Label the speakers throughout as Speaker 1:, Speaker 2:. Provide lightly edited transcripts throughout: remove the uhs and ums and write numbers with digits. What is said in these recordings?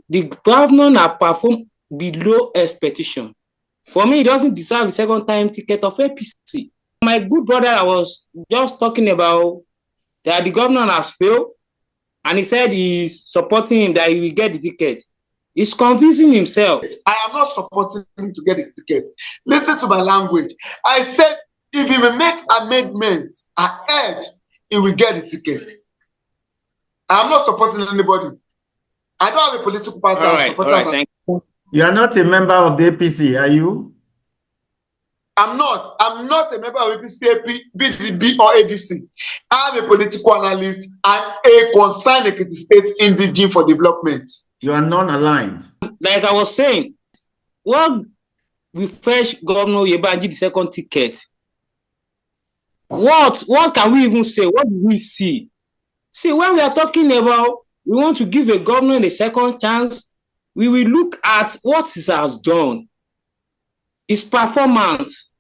Speaker 1: the governor has performed below expectation. For me, he doesn't deserve the second time ticket of APC. My good brother, I was just talking about that the governor has failed, and he said he's supporting him, that he will get the ticket. He's confusing himself.
Speaker 2: I am not supporting him to get the ticket. Listen to my language. I said if he will make amendments ahead, he will get the ticket. I am not supporting anybody. I don't have a political party.
Speaker 1: All right, thank you.
Speaker 3: You are not a member of the APC, are you?
Speaker 2: I'm not a member of APC, BDB, or ADC. I'm a political analyst and a concerned Ekiti State indigene for development.
Speaker 3: You are non-aligned.
Speaker 1: Like I was saying, what we fetch Governor Oyebanji the second ticket? What can we even say? What do we see? See, when we are talking about we want to give a governor a second chance, we will look at what he has done, his performance,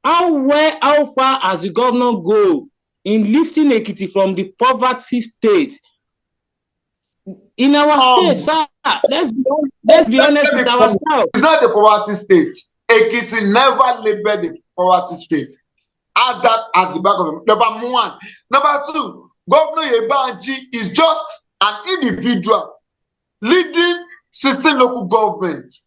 Speaker 1: how far has the governor go in lifting Ekiti from the poverty state. In our state, sir, let's be honest with ourselves.
Speaker 2: It's not the poverty state. Ekiti never labeled the poverty state. As that as the back of it. Number one. Number two, Governor Oyebanji is just an individual leading 16 local governments.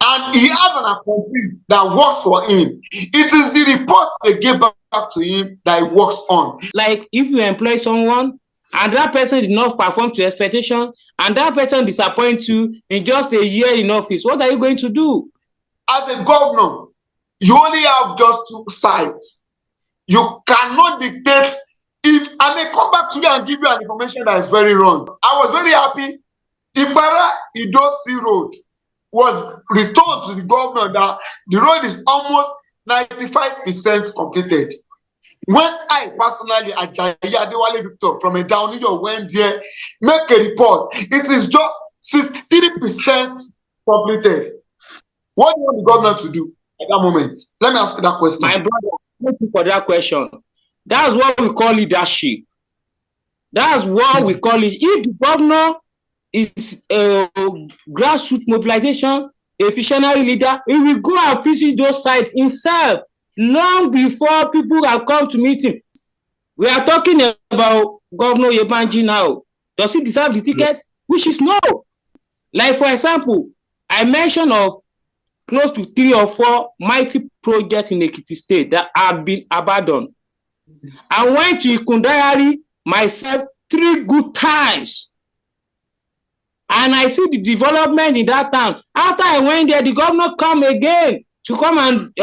Speaker 2: And he has an appointee that works for him. It is the report they give back to him that he works on.
Speaker 1: Like if you employ someone and that person did not perform to expectation, and that person disappoints you in just a year in office, what are you going to do?
Speaker 2: As a governor, you only have just two sides. You cannot dictate. If I may come back to you and give you an information that is very wrong. I was very happy. Ibara-Idosi Road was returned to the governor that the road is almost 95% completed. When I personally, Ajayi Adewale Victor from a down New went there, make a report, it is just 63% completed. What do you want the governor to do at that moment? Let me ask you that question.
Speaker 1: My brother, thank you for that question. That's what we call leadership. That's what we call it. If the governor is a grassroots mobilization, a visionary leader, he will go and visit those sites himself long before people have come to meet him. We are talking about Governor Oyebanji now. Does he deserve the ticket? Yes. Which is no. Like for example, I mentioned of close to 3 or 4 mighty projects in Ekiti State that have been abandoned. I went to Ikundayari myself 3 good times. And I see the development in that town. After I went there, the governor come again to come and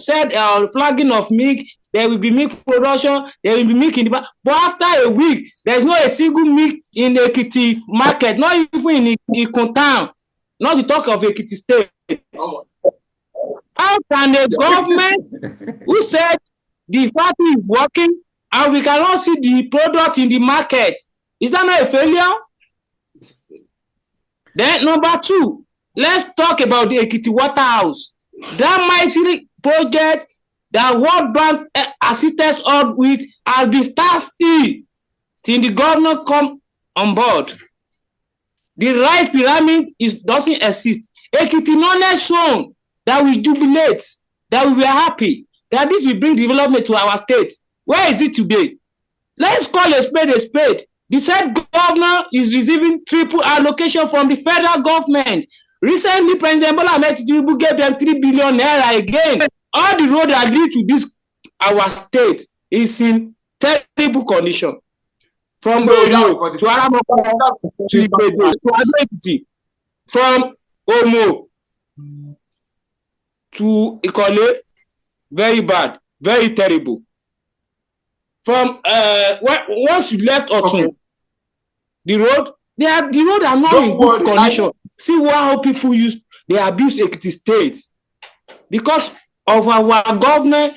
Speaker 1: said flagging of milk. There will be milk production. There will be milk in the but after a week, there's not a single milk in the Ekiti market, not even in Ikun town. Not to talk of Ekiti State. How can a government who said the factory is working and we cannot see the product in the market? Is that not a failure? Then number 2, let's talk about the Ekiti Waterhouse. That mighty project that World Bank assisted us with has been still till the governor come on board. The right pyramid doesn't exist. Ekiti knowledge shown that we jubilate, that we were happy, that this will bring development to our state. Where is it today? Let's call a spade a spade. The said governor is receiving triple allocation from the federal government. Recently, President Bola Ahmed Tinubu gave them 3 billion naira again. All the road that lead to this our state is in terrible condition. From Oyo to Aramoko to Ibedo to Ado-Ekiti, from Omo to Ikole, very bad, very terrible. From once you left Otun, the road are not in good condition. See how people they abuse Ekiti State because of our government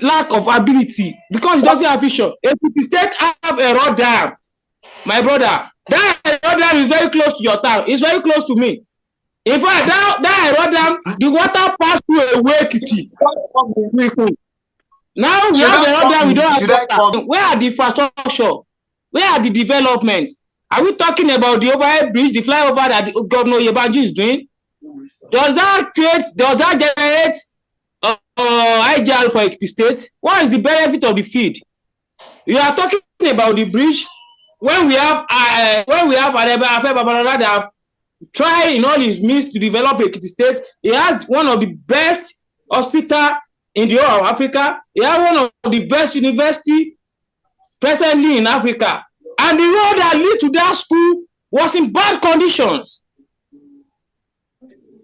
Speaker 1: lack of ability, because it doesn't have vision. Ekiti State have a road dam, my brother. That road dam is very close to your town. It's very close to me. In fact, that road dam, the water pass through a Ekiti. Now we have a road dam, we don't have water. Where are the infrastructure? Where are the developments? Are we talking about the overhead bridge, the flyover that Governor Oyebanji is doing? Does that generate IGL for Ekiti State? What is the benefit of the feed? You are talking about the bridge when we have Afe Babalola that have tried in all his means to develop Ekiti State. He has one of the best hospital in the whole of Africa. He has one of the best university presently in Africa. And the road that lead to that school was in bad conditions.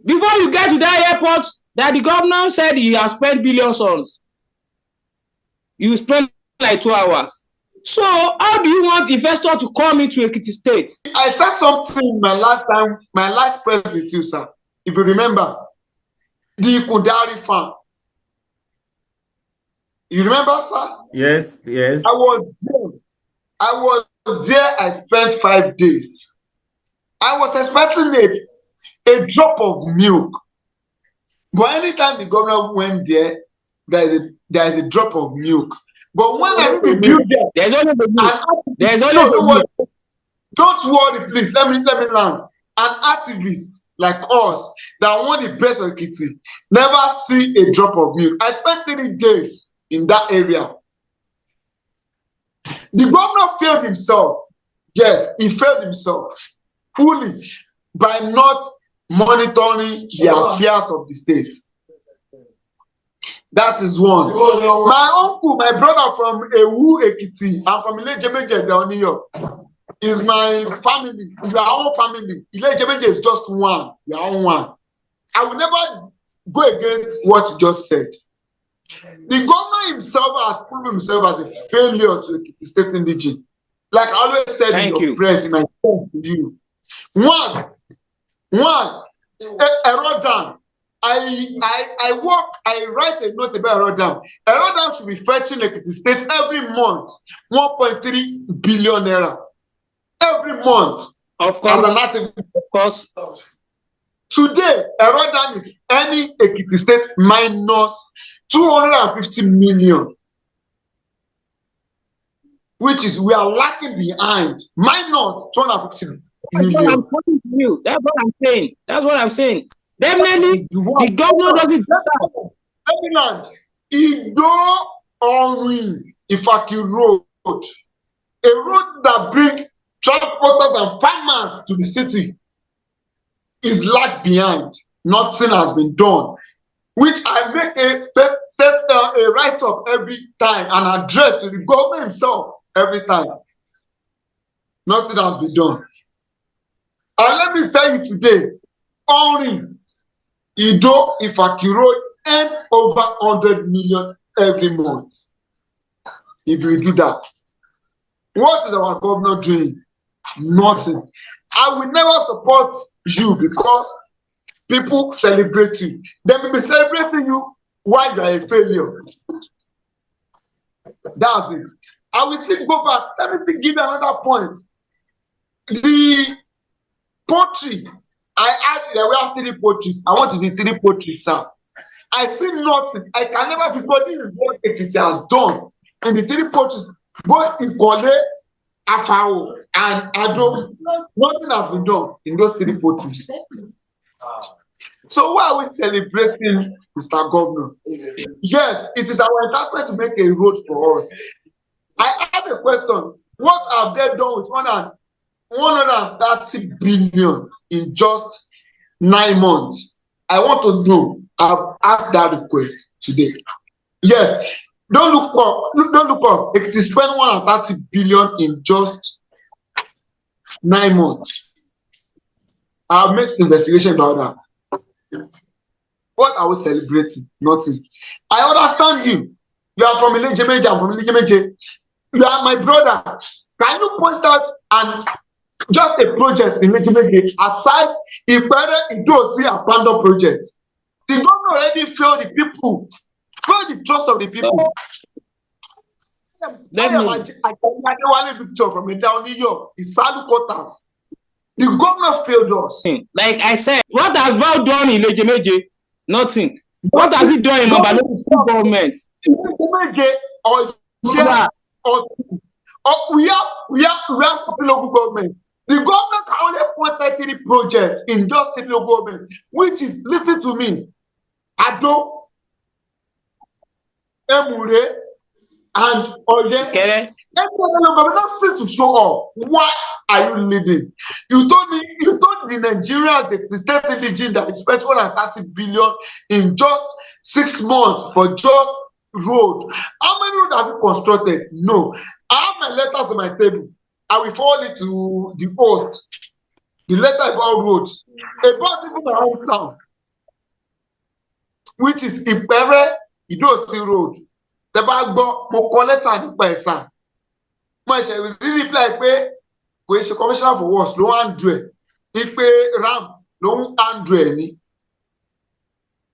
Speaker 1: Before you get to that airport that the governor said he has spent billions on, you spend like 2 hours. So how do you want investor to come into Ekiti State?
Speaker 2: I said something my last press with you, sir. If you remember, the Kudari farm. You remember, sir?
Speaker 3: Yes, yes.
Speaker 2: I was there. I spent 5 days. I was expecting a drop of milk. But anytime the governor went there, there is a drop of milk. But when I reviewed them,
Speaker 1: there's always a milk. There's always a milk.
Speaker 2: Don't worry, please. Let me land. An activist like us that want the best of Ekiti never see a drop of milk. I spent 3 days in that area. The governor failed himself. Yes, he failed himself fully by not monitoring the affairs of the state. That is one. My uncle, my brother from Ewu Ekiti, I'm from Ilejemeje down here, is my family. We are all family. Ilejemeje is just one. We are all one. I will never go against what you just said. The governor himself has proven himself as a failure to Ekiti State indigene. Like I always said in your press, in my talk to you. One, Erodam. I write a note about Erodam. Erodam should be fetching Ekiti State every month 1.3 billion naira. Every month.
Speaker 1: Of course.
Speaker 2: As an activist.
Speaker 1: Of course.
Speaker 2: Today, Erodam is earning Ekiti State minus 250 million. Which is, we are lacking behind. Minus 250 million.
Speaker 1: That's what I'm saying. That's what I'm saying. Definitely, the governor doesn't do that.
Speaker 2: Ferdinand, Ido Onwin Ifaki Road, a road that brings transporters and farmers to the city, is lagged behind. Nothing has been done. Which I make a write-up every time, an address to the governor himself every time. Nothing has been done. And let me tell you today, only Ido Ifaki Road earn over 100 million every month. If we do that, what is our governor doing? Nothing. I will never support you because people celebrate you. They will be celebrating you while you are a failure. That's it. I will still go back. Let me still give you another point. The poultry, there were 3 poultries. I want to do 3 poultries, sir. I see nothing. I can never forget this is what Ekiti has done. And the 3 poultries, both Ikole, Afao, and Ado, nothing has been done in those 3 poultries. So why are we celebrating, Mr. Governor? Yes, it is our entitlement to make a road for us. I have a question. What have they done with 130 billion in just 9 months? I want to know. I've asked that request today. Yes, don't look up. It is spent 130 billion in just 9 months. I'll make investigation about that. What are we celebrating? Nothing. I understand you. You are from Ilejemeje. I'm from Ilejemeje. You are my brother. Can you point out just a project in Ilejemeje aside Ipere Idosi Apando project? The government already failed the people, failed the trust of the people. I have a picture from New York. It's Salu quarters. The governor failed us.
Speaker 1: Like I said, what has Bao done in Ilejemeje? Nothing. What has he done in Oyebanji government?
Speaker 2: We have still local government. The government can only appoint 3 projects in just 3 local government, which is, listen to me, Ado, Emure, and Oye.
Speaker 1: Okay.
Speaker 2: Everyone not free to show up. Why are you leading? You told the Nigerians, the state indigene that spent 130 billion in just 6 months for just road. How many roads have you constructed? No. I have my letters on my table. I will forward it to the host. The letter about roads, about even my own town, which is Ipere Idosi Road. The bag mo collect and pesa. Mo ṣe really reply pé kò ṣe commissioner for works ló 100. Ipe Ram ló 100 ni.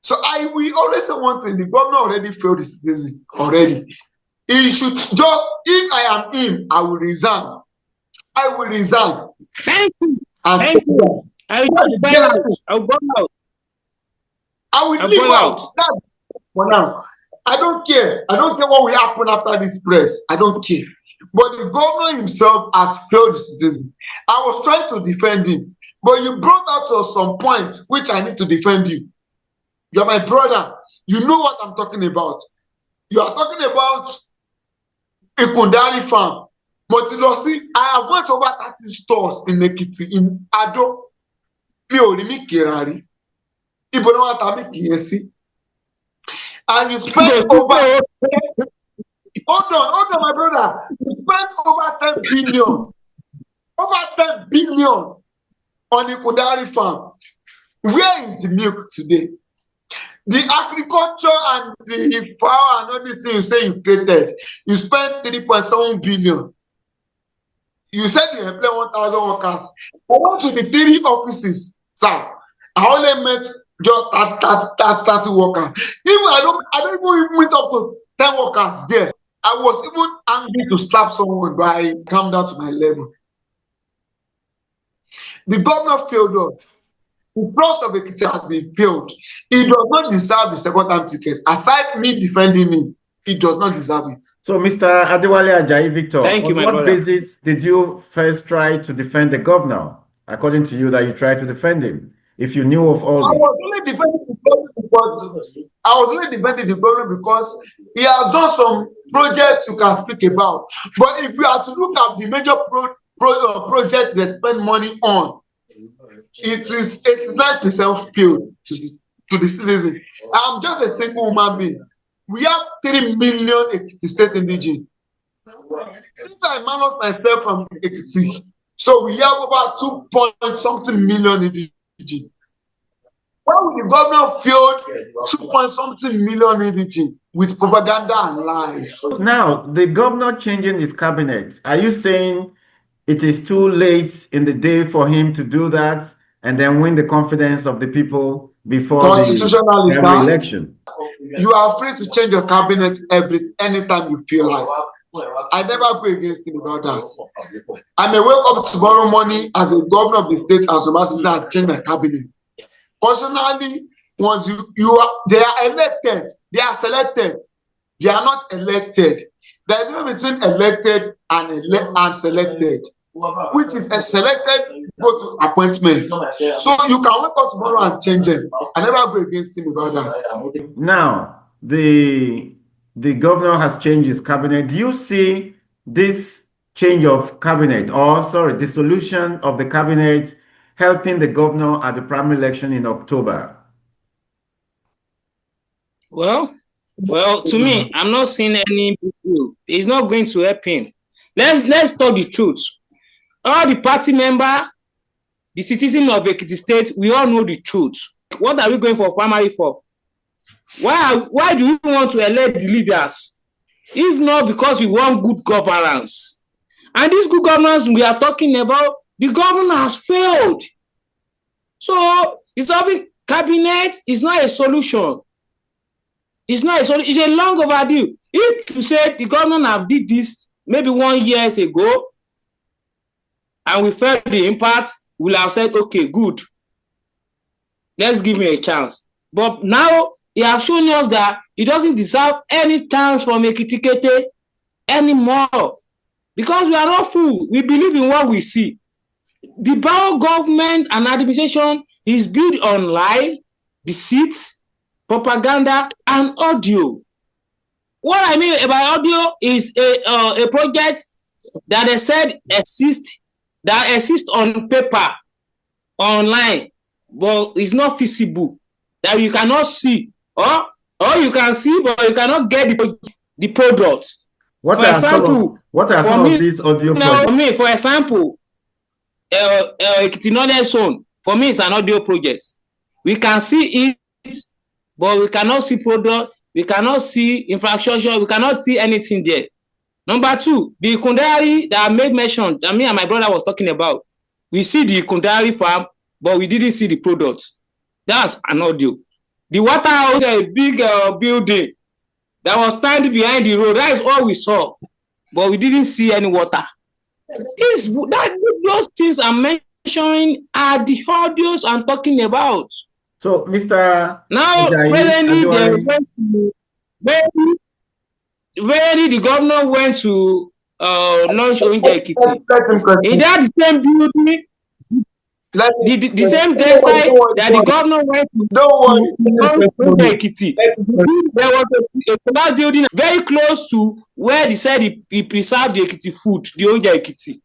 Speaker 2: So we always say one thing: the governor already failed his citizen already. He should just, if I am him, I will resign. I will resign.
Speaker 1: Thank you.
Speaker 2: Thank you.
Speaker 1: I will just bail out. I will go out.
Speaker 2: I will leave out. That's for now. I don't care. I don't care what will happen after this press. I don't care. But the governor himself has failed the citizen. I was trying to defend him, but you brought out to some point which I need to defend you. You're my brother. You know what I'm talking about. You are talking about a Kundari farm. Motilosi, I have went over 30 stores in Ekiti, in Ado. Mi ò rí mi Kirari. Ibo ni wọ́n ta mi kìí. And you spent over hold on, my brother. You spent over 10 billion. Over 10 billion on the Kundari farm. Where is the milk today? The agriculture and the power and all these things you say you created, you spent 3.7 billion. You said you employ 1,000 workers. I went to the 3 offices, sir. I only met just 30 workers. Even I don't even meet up to 10 workers there. I was even angry to slap someone, but I calmed down to my level. The governor failed us. The trust of Ekiti has been failed. He does not deserve the second time ticket. Aside me defending him, he does not deserve it.
Speaker 3: So, Mr. Adewale Ajayi Victor,
Speaker 1: Thank you,
Speaker 3: on
Speaker 1: my
Speaker 3: what
Speaker 1: brother.
Speaker 3: basis did you first try to defend the governor? According to you, that you tried to defend him, if you knew of all this.
Speaker 2: I was only defending the government because he has done some projects you can speak about. But if you are to look at the major projects they spend money on, it is 89% failed to the citizen. I'm just a single human being. We have 3 million Ekiti State indigene. If I minus myself from Ekiti, so we have about 2 point something million indigene. Why would the government failed 2 point something million indigene with propaganda and lies?
Speaker 3: Now, the governor changing his cabinet, are you saying it is too late in the day for him to do that and then win the confidence of the people before the election?
Speaker 2: You are free to change your cabinet anytime you feel like. I never go against him about that. I may wake up tomorrow morning as a governor of the state as a citizen and change my cabinet. Personally, once they are elected, they are selected. They are not elected. There is a difference between elected and selected. Which is a selected go to appointment. So you can wake up tomorrow and change them. I never go against him about that.
Speaker 3: Now, the governor has changed his cabinet. Do you see this change of cabinet, or sorry, dissolution of the cabinet helping the governor at the primary election in October?
Speaker 1: Well, to me, I'm not seeing any big deal. It's not going to help him. Let's talk the truth. All the party members, the citizens of Ekiti State, we all know the truth. What are we going for primary for? Why do we want to elect the leaders? If not because we want good governance. And this good governance we are talking about, the governor has failed. So dissolving cabinet is not a solution. It's not a solution. It's a long overdue. If you say the government have did this maybe 1 year ago, and we felt the impact, we'll have said, okay, good. Let's give him a chance. But now he has shown us that he doesn't deserve any chance from Ekiti anymore. Because we are not fools. We believe in what we see. The Bao government and administration is built on lie, deceit, propaganda, and audio. What I mean by audio is a project that they said exists on paper, online, but it's not feasible, that you cannot see, or you can see, but you cannot get the products.
Speaker 3: What are some of these audio projects?
Speaker 1: For example, Ekiti Zone, for me, it's an audio project. We can see it, but we cannot see product, we cannot see infrastructure, we cannot see anything there. Number two, the Ikundari that I made mention, that me and my brother was talking about, we see the Ikundari farm, but we didn't see the products. That's an audio. The water house, a big building that was standing behind the road, that is all we saw, but we didn't see any water. Those things I'm mentioning are the audios I'm talking about.
Speaker 3: So, Mr.
Speaker 1: Now, when the governor went to launch Ekiti, in that same building, the same day that the governor went to Ekiti, there was a small building very close to where they said he preserved the Ekiti food, the Ekiti.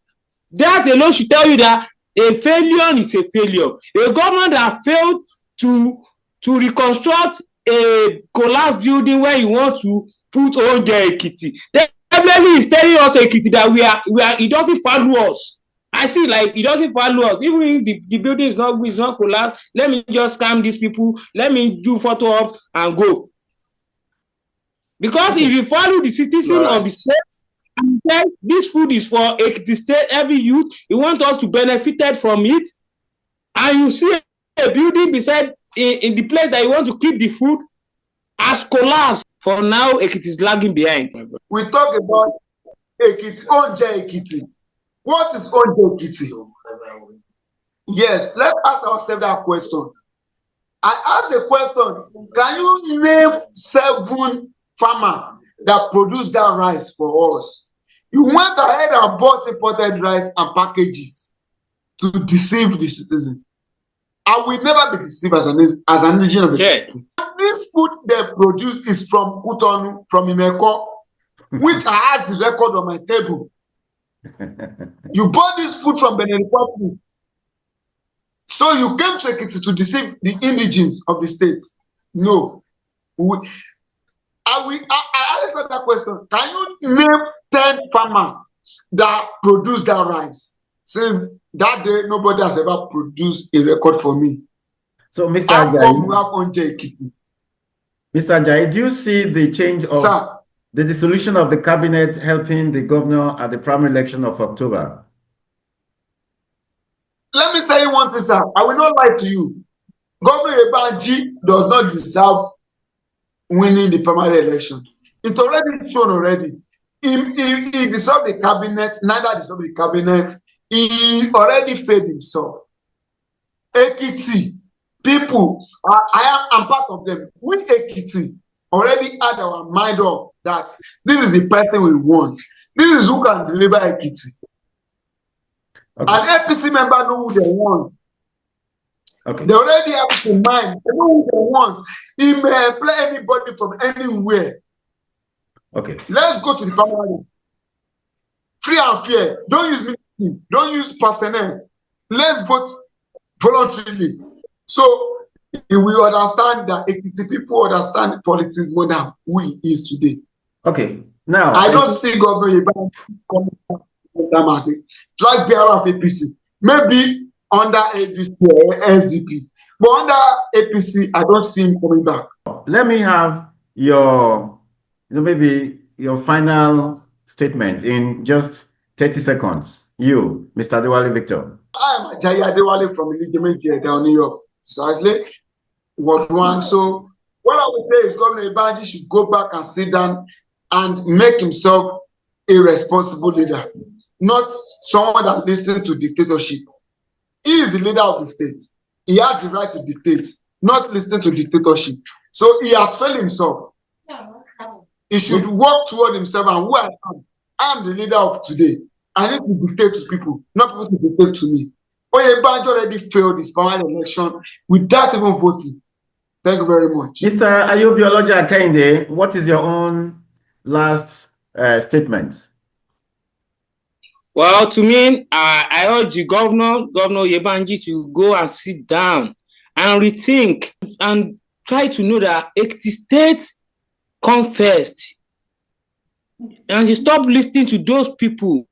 Speaker 1: That alone should tell you that a failure is a failure. A government that failed to reconstruct a collapsed building where you want to put Ekiti. Definitely is telling us Ekiti that we are. It doesn't value us. I see, like, it doesn't value us. Even if the building is not collapsed, let me just scam these people. Let me do photo op and go. Because if you value the citizen of the state and say this food is for Ekiti State, every youth, you want us to benefit from it, and you see a building beside in the place that you want to keep the food has collapsed. For now, Ekiti is lagging behind.
Speaker 2: We talk about Ekiti, Ekiti. What is Ekiti? Yes, let's ask ourselves that question. I asked the question, can you name 7 farmers that produce that rice for us? You went ahead and bought imported rice and packaged it to deceive the citizen. I will never be deceived as an indigenous of the state. This food they produce is from Kutonu, from Imeko, which I have the record on my table. You bought this food from Benin Republic. So you came to Ekiti to deceive the indigenes of the state. No. I answered that question. Can you name 10 farmers that produce that rice? Since that day, nobody has ever produced a record for me.
Speaker 3: So, Mr.
Speaker 2: Ajayi,
Speaker 3: Mr. Ajayi, do you see the change of the dissolution of the cabinet helping the governor at the primary election of October?
Speaker 2: Let me tell you one thing, sir. I will not lie to you. Governor Oyebanji does not deserve winning the primary election. It's already shown already. He dissolved the cabinet, neither dissolved the cabinet. He already failed himself. Ekiti, people, I am part of them. We Ekiti already had our mind up that this is the person we want. This is who can deliver Ekiti. Okay. An APC member know who they want.
Speaker 3: Okay.
Speaker 2: They already have it in mind. They know who they want. He may employ anybody from anywhere.
Speaker 3: Okay.
Speaker 2: Let's go to the primary. Free and fair. Don't use me. Don't use personnel. Let's vote voluntarily. So you will understand that Ekiti people understand politics more than who he is today.
Speaker 3: Okay. Now
Speaker 2: I don't see Governor Oyebanji coming back as a flag bearer of APC. Maybe under ADC or SDP. But under APC, I don't see him coming back.
Speaker 3: Let me have your maybe your final statement in just 30 seconds. You, Mr. Adewale Victor.
Speaker 2: I am Ajayi Adewale from Elijiment here down New York. Precisely. Ward 1. So what I would say is Governor Oyebanji should go back and sit down and make himself a responsible leader, not someone that listens to dictatorship. He is the leader of the state. He has the right to dictate, not listening to dictatorship. So he has failed himself. He should work toward himself and who I am the leader of today. I need to dictate to people, not people to dictate to me. Oyebanji already failed his primary election without even voting. Thank you very much.
Speaker 3: Mr. Ayubioloja Kehinde, what is your own last statement?
Speaker 1: Well, to me, I urge the Governor Oyebanji, to go and sit down and rethink and try to know that Ekiti State come first. And you stop listening to those people,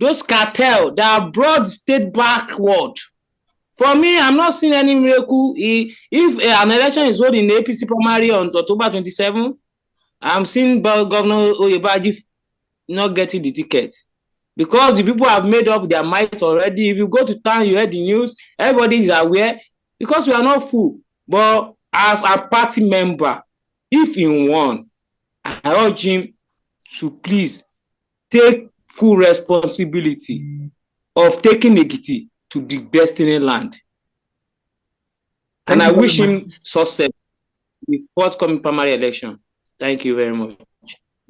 Speaker 1: those cartel that brought the state backward. For me, I'm not seeing any miracle. If an election is held in the APC primary on October 27, I'm seeing Governor Oyebanji not getting the ticket. Because the people have made up their mind already. If you go to town, you hear the news, everybody is aware. Because we are not fool. But as a party member, if he won, I urge him to please take full responsibility of taking Ekiti to the destiny land. And I wish him success in the forthcoming primary election. Thank you very much.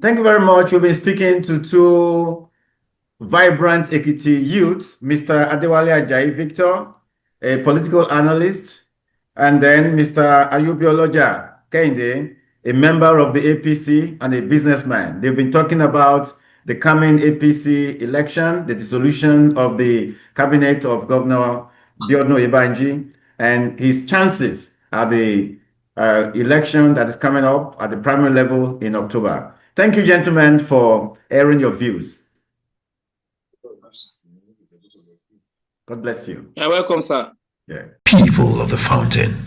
Speaker 3: Thank you very much. We've been speaking to two vibrant Ekiti youths, Mr. Adewale Ajayi Victor, a political analyst, and then Mr. Ayubioloja Kehinde, a member of the APC and a businessman. They've been talking about the coming APC election, the dissolution of the cabinet of Governor Oyebanji, and his chances at the election that is coming up at the primary level in October. Thank you, gentlemen, for airing your views. God bless you.
Speaker 1: You're welcome, sir.
Speaker 3: Yeah.
Speaker 4: People of the Fountain.